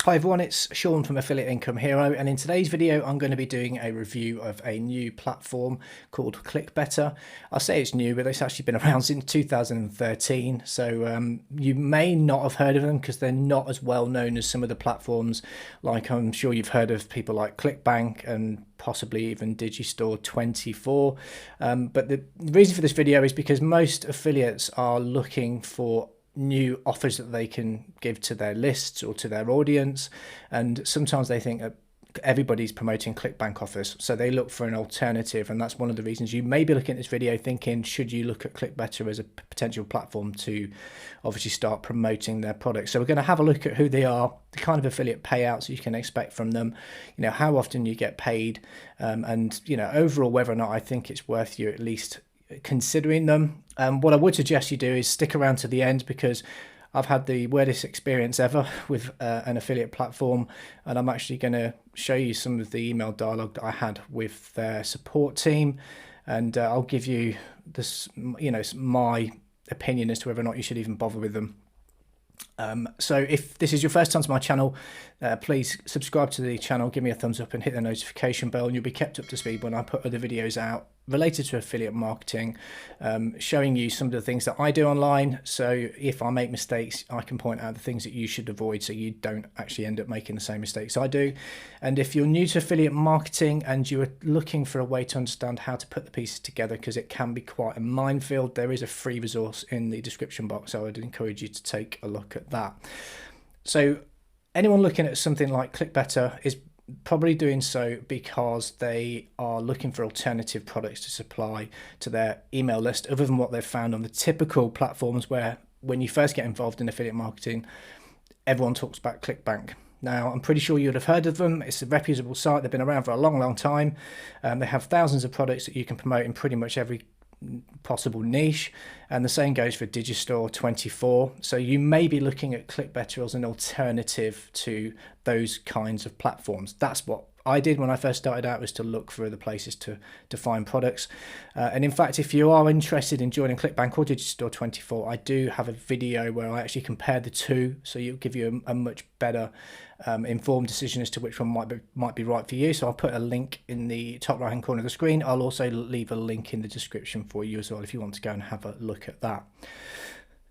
Hi everyone, it's Sean from Affiliate Income Hero, and in today's video I'm going to be doing a review of a new platform called ClickBetter. I'll say it's new, but it's actually been around since 2013, so you may not have heard of them because they're not as well known as some of the platforms, like I'm sure you've heard of people like ClickBank and possibly even Digistore 24. But the reason for this video is because most affiliates are looking for new offers that they can give to their lists or to their audience, and sometimes they think that everybody's promoting ClickBank offers, so they look for an alternative. And that's one of the reasons you may be looking at this video thinking, should you look at ClickBetter as a potential platform to obviously start promoting their products. So we're going to have a look at who they are, the kind of affiliate payouts you can expect from them, how often you get paid, and overall whether or not I think it's worth you at least considering them. What I would suggest you do is stick around to the end, because I've had the weirdest experience ever with an affiliate platform, and I'm actually going to show you some of the email dialogue that I had with their support team, and I'll give you this, my opinion as to whether or not you should even bother with them. So if this is your first time to my channel, please subscribe to the channel, give me a thumbs up and hit the notification bell, and you'll be kept up to speed when I put other videos out related to affiliate marketing, showing you some of the things that I do online. So if I make mistakes, I can point out the things that you should avoid so you don't actually end up making the same mistakes I do. And if you're new to affiliate marketing and you're looking for a way to understand how to put the pieces together, because it can be quite a minefield, there is a free resource in the description box, so I'd encourage you to take a look at that. So anyone looking at something like ClickBetter is probably doing so because they are looking for alternative products to supply to their email list, other than what they've found on the typical platforms where when you first get involved in affiliate marketing, everyone talks about ClickBank. Now, I'm pretty sure you'd have heard of them. It's a reputable site. They've been around for a long time. They have thousands of products that you can promote in pretty much every possible niche, and the same goes for Digistore 24. So you may be looking at ClickBetter as an alternative to those kinds of platforms. That's what I did when I first started out, was to look for other places to find products. And in fact, if you are interested in joining ClickBank or Digistore 24, I do have a video where I actually compare the two, so it'll give you a much better informed decision as to which one might be right for you. So I'll put a link in the top right hand corner of the screen. I'll also leave a link in the description for you as well if you want to go and have a look at that.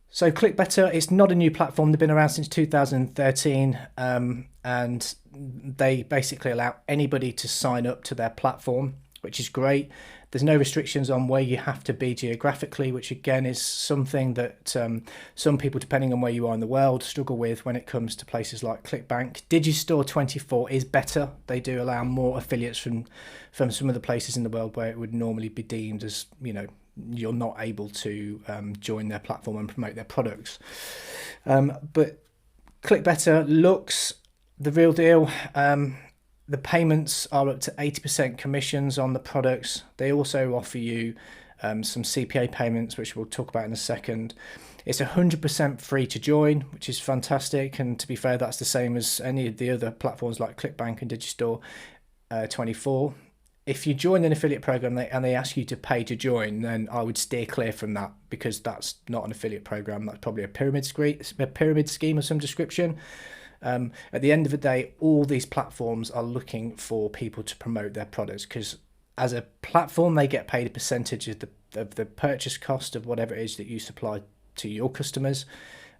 So ClickBetter, it's not a new platform. They've been around since 2013, and they basically allow anybody to sign up to their platform, which is great. There's no restrictions on where you have to be geographically, which again is something that some people, depending on where you are in the world, struggle with when it comes to places like ClickBank. Digistore 24 is better. They do allow more affiliates from some of the places in the world where it would normally be deemed as, you're not able to join their platform and promote their products. But ClickBetter looks the real deal. The payments are up to 80% commissions on the products. They also offer you some CPA payments, which we'll talk about in a second. It's 100% free to join, which is fantastic. And to be fair, that's the same as any of the other platforms like ClickBank and Digistore 24. If you join an affiliate program and they ask you to pay to join, then I would steer clear from that, because that's not an affiliate program. That's probably a pyramid scheme of some description. At the end of the day, all these platforms are looking for people to promote their products, because as a platform, they get paid a percentage of the purchase cost of whatever it is that you supply to your customers,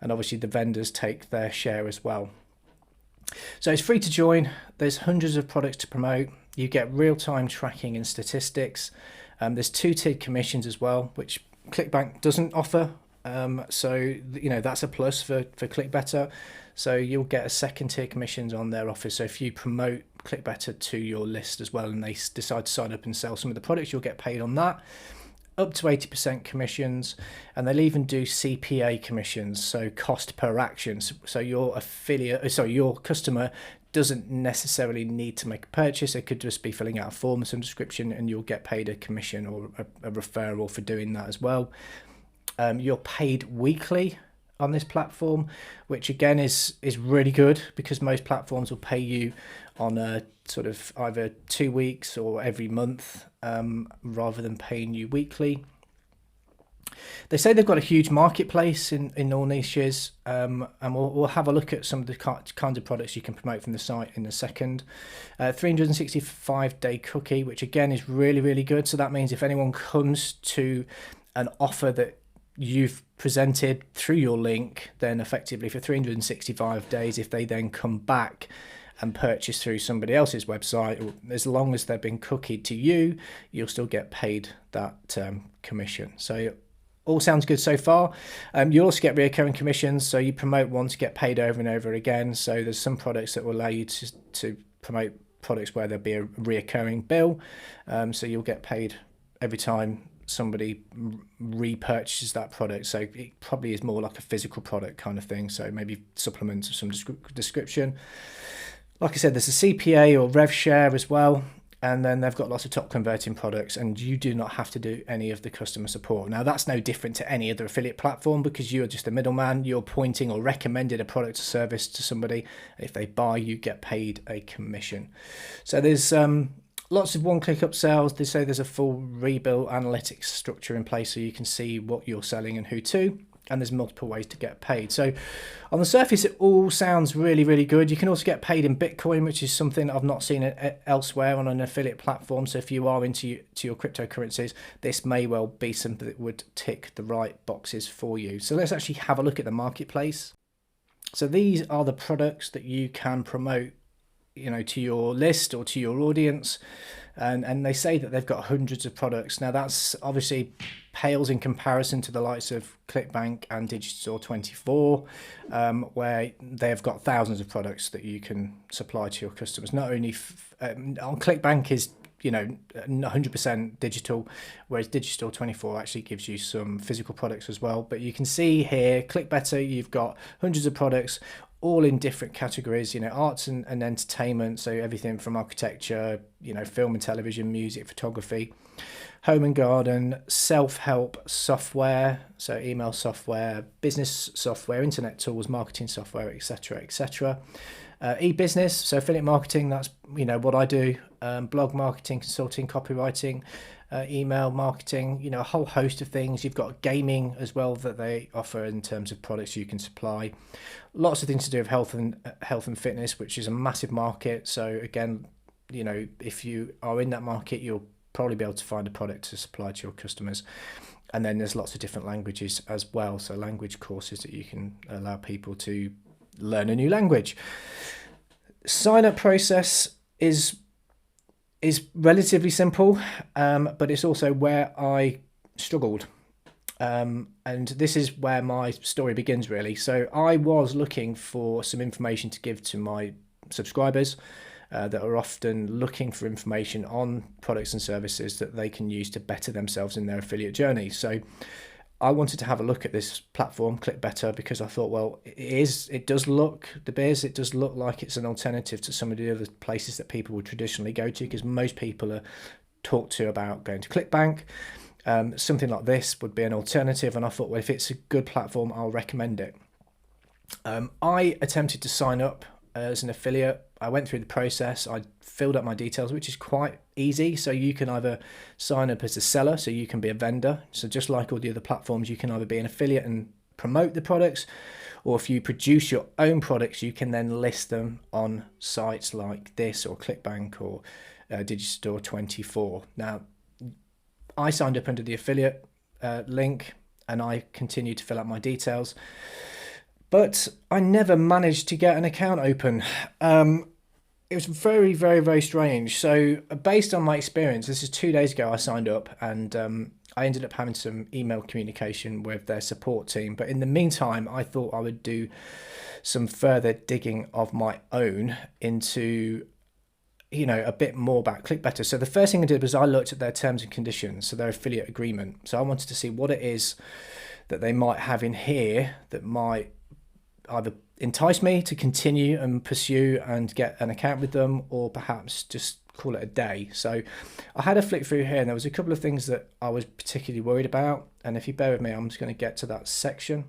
and obviously the vendors take their share as well. So it's free to join. There's hundreds of products to promote. You get real-time tracking and statistics. There's two-tiered commissions as well, which ClickBank doesn't offer. So that's a plus for ClickBetter. So you'll get a second-tier commissions on their offers. So if you promote ClickBetter to your list as well, and they decide to sign up and sell some of the products, you'll get paid on that. Up to 80% commissions, and they'll even do CPA commissions, so cost per action. So your your customer doesn't necessarily need to make a purchase. It could just be filling out a form of some description, and you'll get paid a commission or a referral for doing that as well. You're paid weekly on this platform, which again is really good, because most platforms will pay you on a sort of either 2 weeks or every month, rather than paying you weekly. They say they've got a huge marketplace in all niches, and we'll have a look at some of the kinds of products you can promote from the site in a second. 365-day cookie, which again is really, really good. So that means if anyone comes to an offer that you've presented through your link, then effectively for 365 days, if they then come back and purchase through somebody else's website, as long as they've been cookied to you, you'll still get paid that commission. So all sounds good so far. You also get recurring commissions, so you promote one to get paid over and over again. So there's some products that will allow you to promote products where there'll be a recurring bill, so you'll get paid every time somebody repurchases that product. So it probably is more like a physical product kind of thing, so maybe supplements of some description. Like I said, there's a CPA or rev share as well, and then they've got lots of top converting products, and you do not have to do any of the customer support. Now that's no different to any other affiliate platform, because you're just a middleman. You're pointing or recommended a product or service to somebody. If they buy, you get paid a commission. So there's lots of one-click upsells. They say there's a full rebuilt analytics structure in place, so you can see what you're selling and who to. And there's multiple ways to get paid. So on the surface, it all sounds really, really good. You can also get paid in Bitcoin, which is something I've not seen elsewhere on an affiliate platform. So if you are into your cryptocurrencies, this may well be something that would tick the right boxes for you. So let's actually have a look at the marketplace. So these are the products that you can promote, to your list or to your audience. And they say that they've got hundreds of products. Now that's obviously pales in comparison to the likes of ClickBank and Digistore 24, where they've got thousands of products that you can supply to your customers. Not only on ClickBank is 100% digital, whereas Digistore 24 actually gives you some physical products as well. But you can see here, ClickBetter, you've got hundreds of products, all in different categories, arts and entertainment. So everything from architecture, film and television, music, photography, home and garden, self-help software, so email software, business software, internet tools, marketing software, etc., etc. E-business, so affiliate marketing, that's what I do, blog marketing, consulting, copywriting, email marketing, a whole host of things. You've got gaming as well that they offer in terms of products you can supply. Lots of things to do with health and fitness, which is a massive market. So again, if you are in that market, you'll probably be able to find a product to supply to your customers. And then there's lots of different languages as well, so language courses that you can allow people to learn a new language. Sign up process is relatively simple, but it's also where I struggled. And this is where my story begins, really. So I was looking for some information to give to my subscribers that are often looking for information on products and services that they can use to better themselves in their affiliate journey. So I wanted to have a look at this platform, ClickBetter, because I thought, well, it does look like it's an alternative to some of the other places that people would traditionally go to, because most people are talked to about going to ClickBank. Something like this would be an alternative, and I thought, well, if it's a good platform, I'll recommend it. I attempted to sign up as an affiliate. I went through the process. I filled up my details, which is quite easy. So you can either sign up as a seller, so you can be a vendor. So just like all the other platforms, you can either be an affiliate and promote the products, or if you produce your own products, you can then list them on sites like this or ClickBank or Digistore 24. Now, I signed up under the affiliate link, and I continued to fill out my details, but I never managed to get an account open. It was very, very, very strange. So based on my experience, this is 2 days ago I signed up, and I ended up having some email communication with their support team. But in the meantime, I thought I would do some further digging of my own into a bit more about ClickBetter. So the first thing I did was I looked at their terms and conditions, so their affiliate agreement. So I wanted to see what it is that they might have in here that might either entice me to continue and pursue and get an account with them, or perhaps just call it a day. So I had a flick through here, and there was a couple of things that I was particularly worried about. And if you bear with me, I'm just going to get to that section.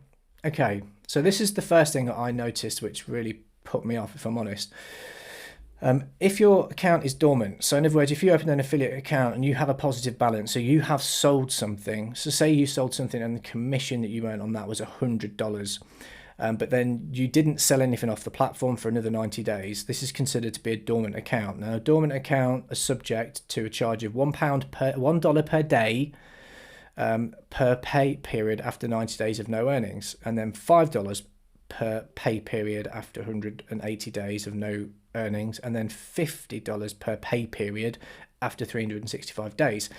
Okay, so this is the first thing that I noticed, which really put me off, if I'm honest. If your account is dormant, so in other words, if you open an affiliate account and you have a positive balance, so you have sold something, so say you sold something and the commission that you earned on that was $100, but then you didn't sell anything off the platform for another 90 days, this is considered to be a dormant account. Now, a dormant account is subject to a charge of $1 per day per pay period after 90 days of no earnings, and then $5 per pay period after 180 days of no earnings, and then $50 per pay period after 365 days.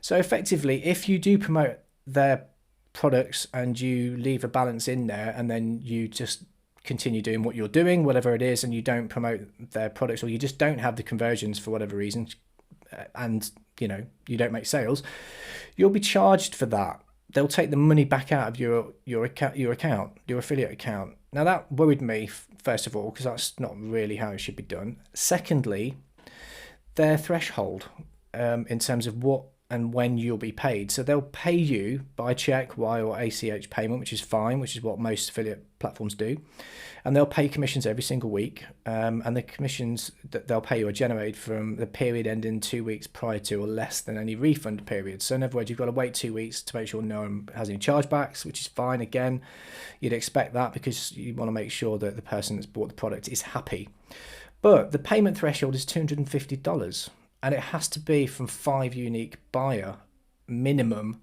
So effectively, if you do promote their products and you leave a balance in there and then you just continue doing what you're doing, whatever it is, and you don't promote their products, or you just don't have the conversions for whatever reason, and you don't make sales, you'll be charged for that. They'll take the money back out of your affiliate account. Now, that worried me, first of all, because that's not really how it should be done. Secondly, their threshold in terms of what and when you'll be paid. So they'll pay you by check, wire, or ACH payment, which is fine, which is what most affiliate platforms do. And they'll pay commissions every single week. And the commissions that they'll pay you are generated from the period ending 2 weeks prior to or less than any refund period. So in other words, you've got to wait 2 weeks to make sure no one has any chargebacks, which is fine. Again, you'd expect that because you want to make sure that the person that's bought the product is happy. But the payment threshold is $250. And it has to be from 5 unique buyer minimum.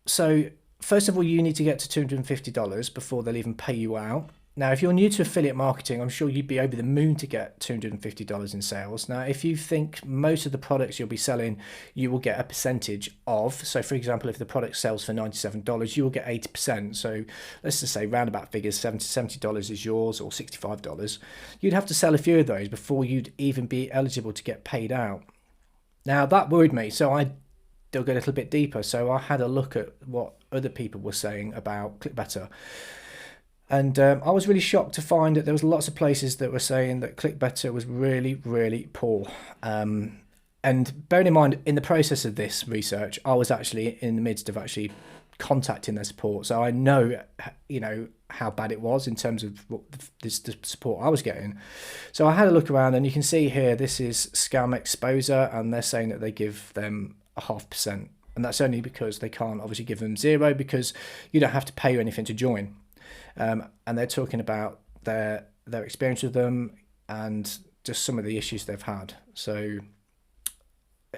So first of all, you need to get to $250 before they'll even pay you out. Now, if you're new to affiliate marketing, I'm sure you'd be over the moon to get $250 in sales. Now, if you think most of the products you'll be selling, you will get a percentage of. So, for example, if the product sells for $97, you will get 80%. So let's just say roundabout figures, $70 is yours, or $65. You'd have to sell a few of those before you'd even be eligible to get paid out. Now, that worried me, so I dug a little bit deeper. So I had a look at what other people were saying about ClickBetter. And I was really shocked to find that there was lots of places that were saying that ClickBetter was really, really poor. And bearing in mind, in the process of this research, I was actually in the midst of actually contacting their support. So I know, how bad it was in terms of the support I was getting. So I had a look around, and you can see here, this is Scam Exposure, and they're saying that they give them 0.5%. And that's only because they can't obviously give them 0, because you don't have to pay or anything to join. And they're talking about their experience with them and just some of the issues they've had. So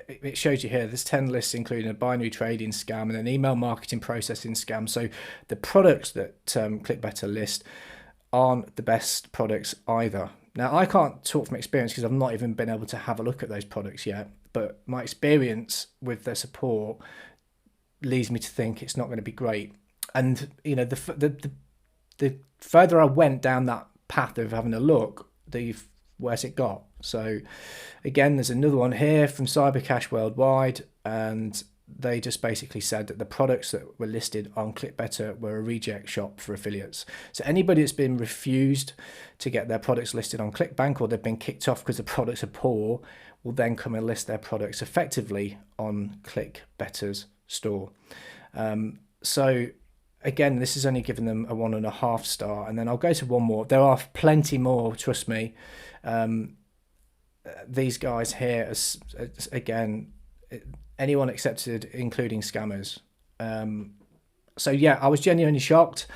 it shows you here, there's 10 lists, including a binary trading scam and an email marketing processing scam. So the products that ClickBetter list aren't the best products either. Now, I can't talk from experience because I've not even been able to have a look at those products yet, but my experience with their support leads me to think it's not going to be great. And the further I went down that path of having a look, the worse it got. So again, there's another one here from Cybercash Worldwide, and they just basically said that the products that were listed on ClickBetter were a reject shop for affiliates. So anybody that's been refused to get their products listed on ClickBank, or they've been kicked off because the products are poor, will then come and list their products effectively on ClickBetter's store. So again, this has only given them a 1.5 star, and then I'll go to one more. There are plenty more, trust me. These guys here, again, anyone accepted, including scammers. So yeah, I was genuinely shocked.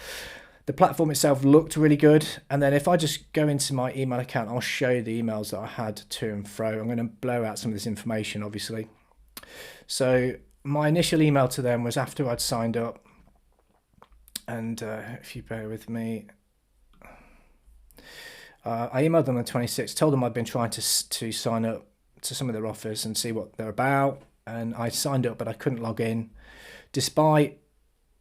The platform itself looked really good. And then if I just go into my email account, I'll show you the emails that I had to and fro. I'm going to blow out some of this information, obviously. So my initial email to them was after I'd signed up. And if you bear with me, I emailed them on the 26th, told them I'd been trying to sign up to some of their offers and see what they're about. And I signed up, but I couldn't log in. Despite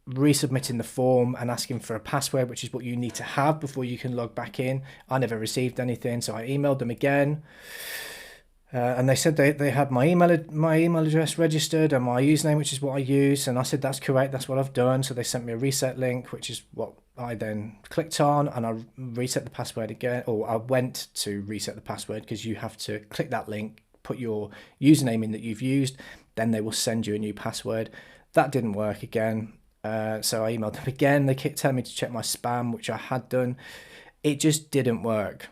resubmitting the form and asking for a password, which is what you need to have before you can log back in, I never received anything. So I emailed them again. And they said they had my email address registered and my username, which is what I use. And I said, that's correct, that's what I've done. So they sent me a reset link, which is what I then clicked on, and I reset the password again, or I went to reset the password, because you have to click that link, put your username in that you've used, then they will send you a new password. That didn't work again. So I emailed them again. They kept telling me to check my spam, which I had done. It just didn't work.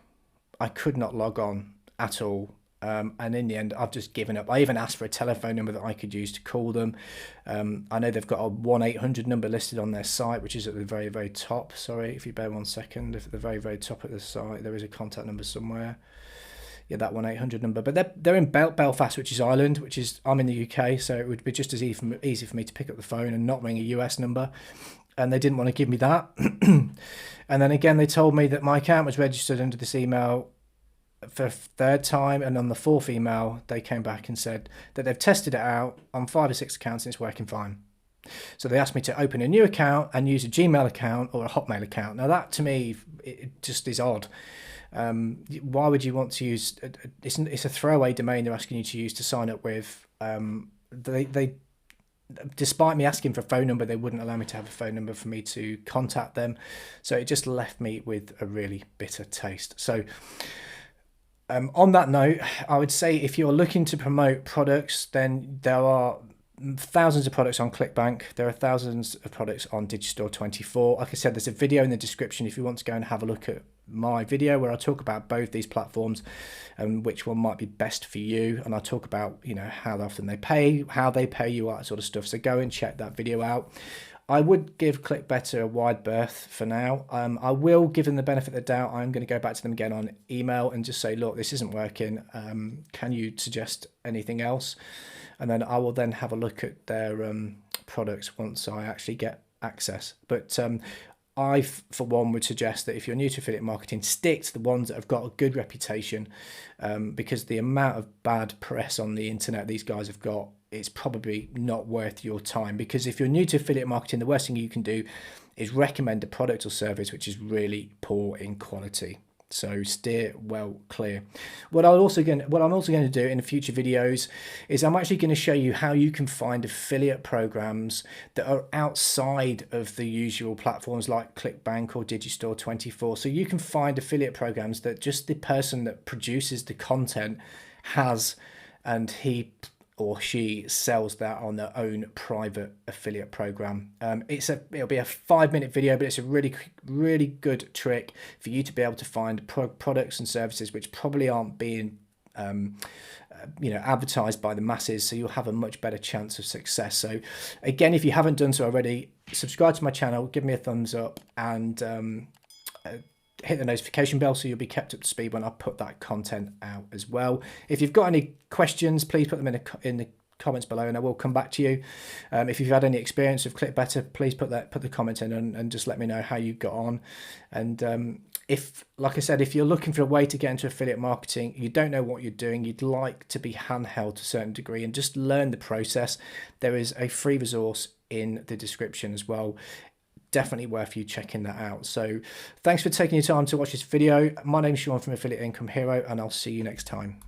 I could not log on at all. And in the end, I've just given up. I even asked for a telephone number that I could use to call them. I know they've got a 1-800 number listed on their site, which is at the very, very top. Sorry, if you bear 1 second. If at the very, very top of the site, there is a contact number somewhere. Yeah, that 1-800 number. But they're in Belfast, which is Ireland, which is, I'm in the UK, so it would be just as easy for me to pick up the phone and not ring a US number. And they didn't want to give me that. And then again, they told me that my account was registered under this email for a third time, and on the fourth email they came back and said that they've tested it out on 5 or 6 accounts and it's working fine. So they asked me to open a new account and use a Gmail account or a Hotmail account. Now that to me, it just is odd. Why would you want to use it's a throwaway domain they're asking you to use to sign up with. They despite me asking for a phone number, they wouldn't allow me to have a phone number for me to contact them. So it just left me with a really bitter taste. So on that note, I would say if you're looking to promote products, then there are thousands of products on ClickBank. There are thousands of products on Digistore 24. Like I said, there's a video in the description if you want to go and have a look at my video where I talk about both these platforms and which one might be best for you. And I talk about, you know, how often they pay, how they pay you, all that sort of stuff. So go and check that video out. I would give ClickBetter a wide berth for now. I will give them the benefit of the doubt. I'm going to go back to them again on email and just say, look, this isn't working. Can you suggest anything else? And then I will then have a look at their products once I actually get access. But I, for one, would suggest that if you're new to affiliate marketing, stick to the ones that have got a good reputation, because the amount of bad press on the internet these guys have got, it's probably not worth your time. Because if you're new to affiliate marketing, the worst thing you can do is recommend a product or service which is really poor in quality. So steer well clear. What I'm also going to do in future videos is I'm actually going to show you how you can find affiliate programs that are outside of the usual platforms like ClickBank or Digistore 24. So you can find affiliate programs that just the person that produces the content has, and he or she sells that on their own private affiliate program. It'll be a 5-minute video, but it's a really good trick for you to be able to find products and services which probably aren't being advertised by the masses, so you'll have a much better chance of success. So again, if you haven't done so already, subscribe to my channel, give me a thumbs up, and hit the notification bell so you'll be kept up to speed when I put that content out as well. If you've got any questions, please put them in the comments below and I will come back to you. If you've had any experience with ClickBetter, please put the comment in and just let me know how you got on. And like I said, if you're looking for a way to get into affiliate marketing, you don't know what you're doing, you'd like to be handheld to a certain degree and just learn the process, there is a free resource in the description as well. Definitely worth you checking that out. So thanks for taking your time to watch this video. My name's Sean from Affiliate Income Hero, and I'll see you next time.